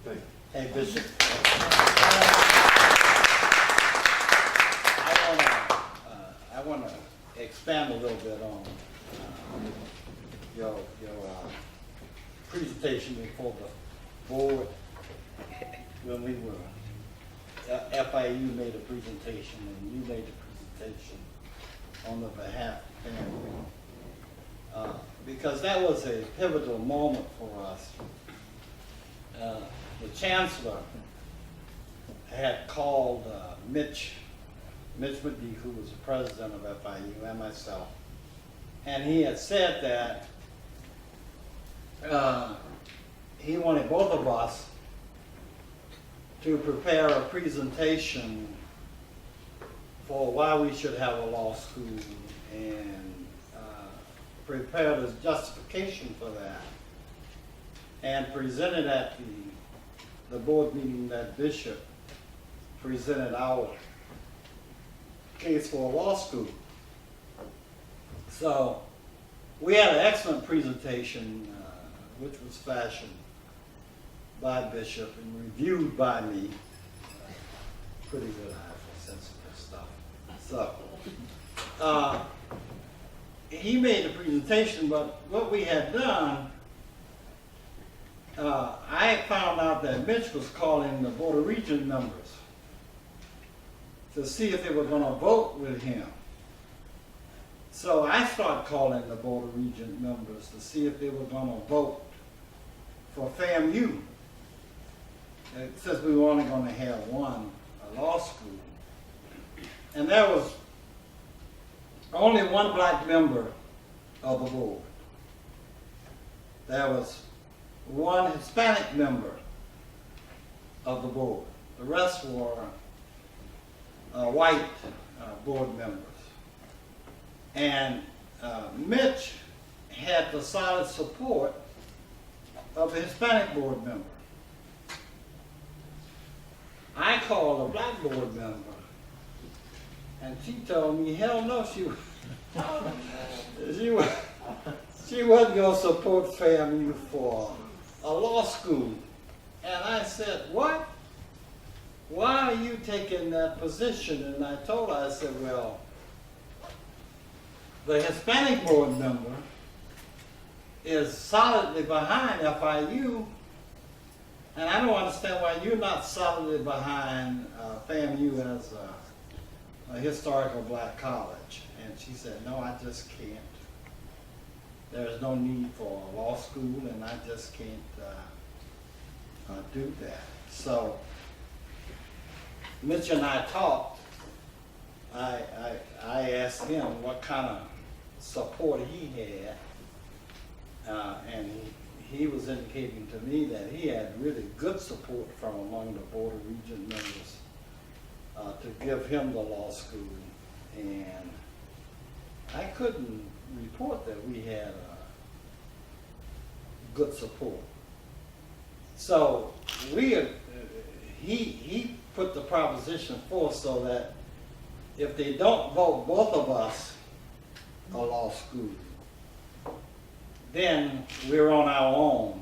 Thank you. Hey, Bishop. I want to expand a little bit on your presentation before the board. When we were, FIU made a presentation and you made the presentation on the behalf of the family. Because that was a pivotal moment for us. The chancellor had called Mitch McGee, who was the president of FIU, and myself, and he had said that he wanted both of us to prepare a presentation for why we should have a law school and prepare the justification for that, and presented at the board meeting that Bishop presented our case for a law school. So we had an excellent presentation, which was fashioned by Bishop and reviewed by me. Pretty good eye for sensitive stuff. So he made the presentation, but what we had done, I found out that Mitch was calling the Board of Regents members to see if they were going to vote with him. So I started calling the Board of Regents members to see if they were going to vote for FAMU. Since we were only going to have one law school. And there was only one black member of the board. There was one Hispanic member of the board. The rest were white board members. And Mitch had the solid support of the Hispanic board member. I called a black board member, and she told me, hell no, she wasn't going to support FAMU for a law school. And I said, what? Why are you taking that position? And I told her, I said, well, the Hispanic board member is solidly behind FIU, and I don't understand why you're not solidly behind FAMU as a historical black college. And she said, no, I just can't. There's no need for a law school, and I just can't do that. So Mitch and I talked. I asked him what kind of support he had, and he was indicating to me that he had really good support from among the Board of Regents members to give him the law school. And I couldn't report that we had good support. So he put the proposition forth so that if they don't vote both of us a law school, then we're on our own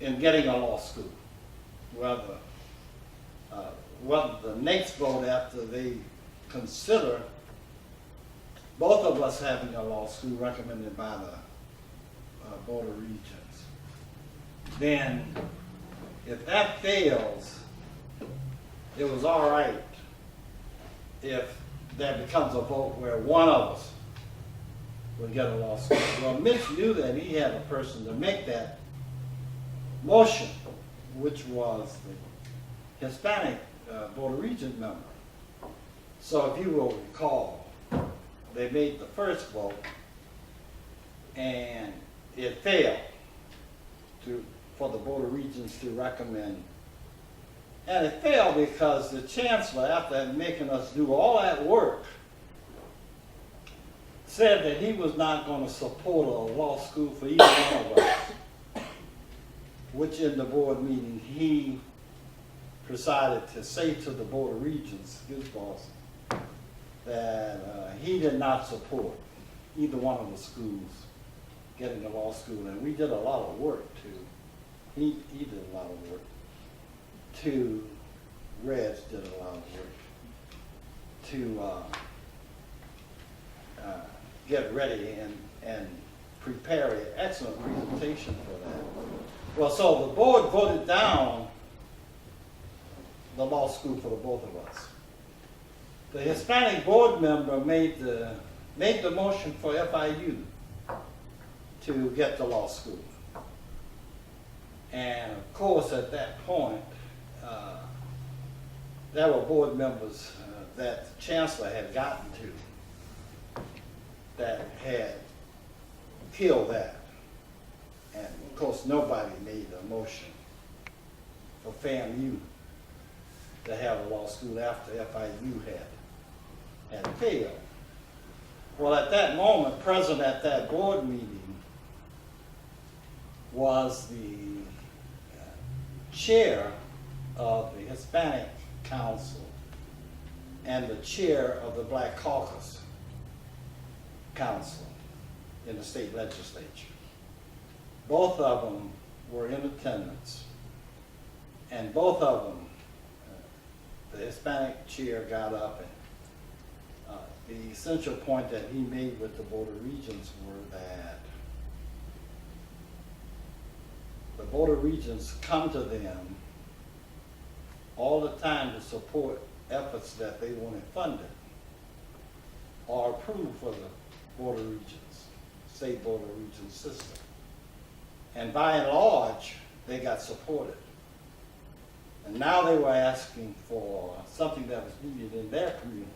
in getting a law school. Whether the next vote after they consider both of us having a law school recommended by the Board of Regents, then if that fails, it was all right if there becomes a vote where one of us would get a law school. Well, Mitch knew that he had a person to make that motion, which was the Hispanic Board of Regents member. So if you will recall, they made the first vote and it failed for the Board of Regents to recommend. And it failed because the chancellor, after making us do all that work, said that he was not going to support a law school for either one of us, which in the board meeting he decided to say to the Board of Regents, his boss, that he did not support either one of the schools getting a law school. And we did a lot of work to he did a lot of work. Two, Reg did a lot of work to get ready and prepare an excellent presentation for that. Well, so the board voted down the law school for the both of us. The Hispanic board member made the motion for FIU to get the law school. And of course, at that point, there were board members that the chancellor had gotten to that had killed that. And of course, nobody made a motion for FAMU to have a law school after FIU had failed. Well, at that moment, present at that board meeting was the chair of the Hispanic Council and the chair of the Black Caucus Council in the state legislature. Both of them were in attendance, and both of them, the Hispanic chair got up, and the essential point that he made with the Board of Regents were that the Board of Regents come to them all the time to support efforts that they wanted funded or approved for the Board of Regents, state Board of Regents system. And by and large, they got supported. And now they were asking for something that was needed in their community.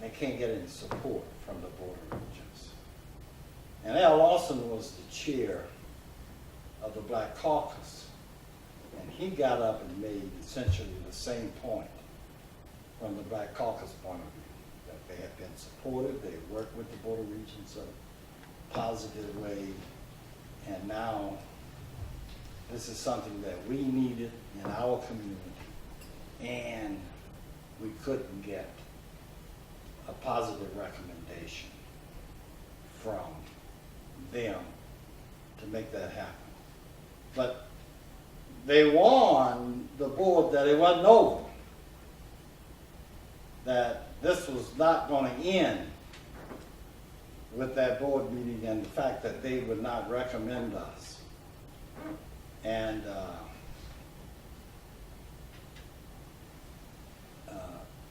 They can't get any support from the Board of Regents. And Al Lawson was the chair of the Black Caucus. And he got up and made essentially the same point from the Black Caucus point of view, that they had been supported, they worked with the Board of Regents in a positive way, and now this is something that we needed in our community, and we couldn't get a positive recommendation from them to make that happen. But they warned the board that it wasn't over, that this was not going to end with that board meeting and the fact that they would not recommend us. And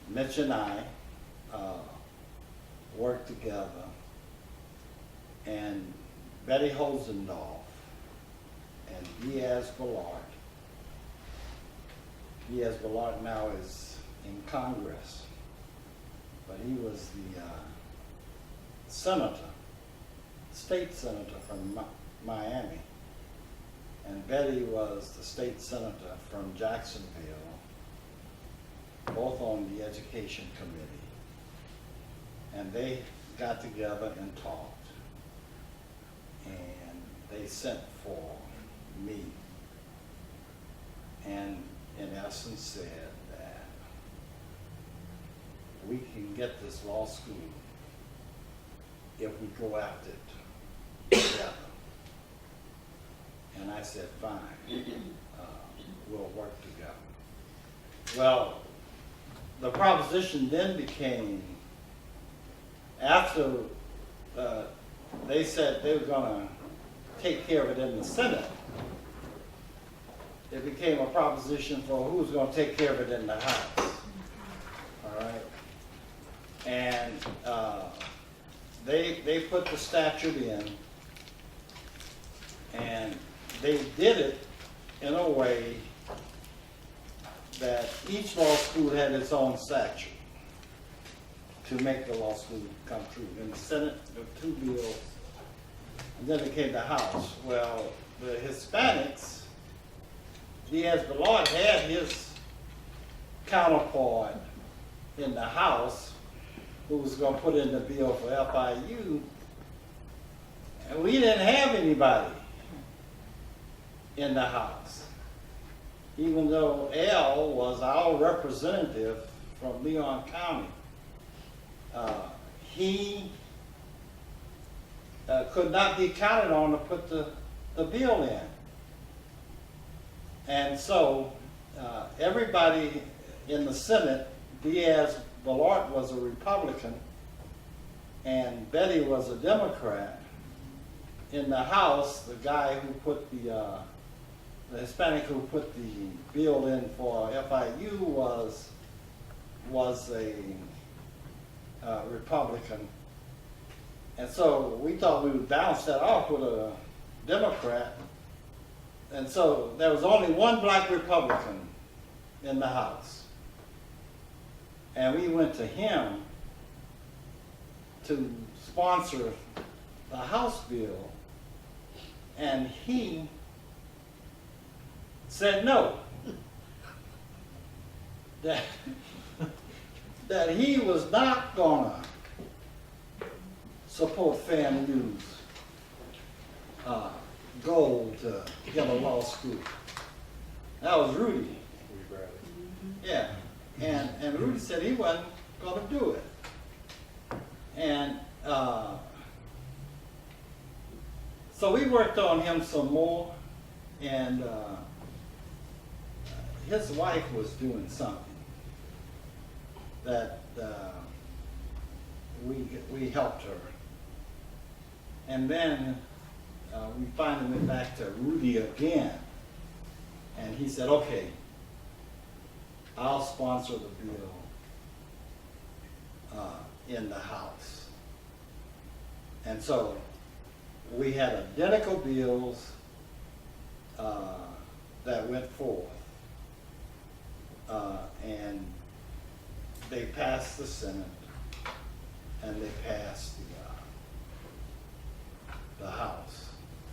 Mitch and I worked together, and Betty Hosendorf and Diaz Ballard now is in Congress, but he was the senator, state senator from Miami. And Betty was the state senator from Jacksonville, both on the education committee. And they got together and talked. And they sent for me and in essence said that we can get this law school if we go after it together. And I said, fine, we'll work together. Well, the proposition then became, after they said they were going to take care of it in the Senate, it became a proposition for who's going to take care of it in the House. All right? And they put the statute in, and they did it in a way that each law school had its own statute to make the law school come true. In the Senate, there were two bills, and then it came to the House. Well, the Hispanics, Diaz-Balart had his counterpart in the House who was going to put in the bill for FIU, and we didn't have anybody in the House. Even though Al was our representative from Leon County, he could not be counted on to put the bill in. And so, everybody in the Senate, Diaz-Balart was a Republican, and Betty was a Democrat. In the House, the guy who put the Hispanic who put the bill in for FIU was a Republican. And so we thought we would bounce that off with a Democrat. And so there was only one black Republican in the House. And we went to him to sponsor the House bill, and he said no. That he was not gonna support fair and use goal to get a law school. That was Rudy. Yeah, and Rudy said he wasn't gonna do it. And so we worked on him some more, and his wife was doing something that we helped her. And then we finally went back to Rudy again, and he said, okay, I'll sponsor the bill in the House. And so we had identical bills that went forth, and they passed the Senate, and they passed the House.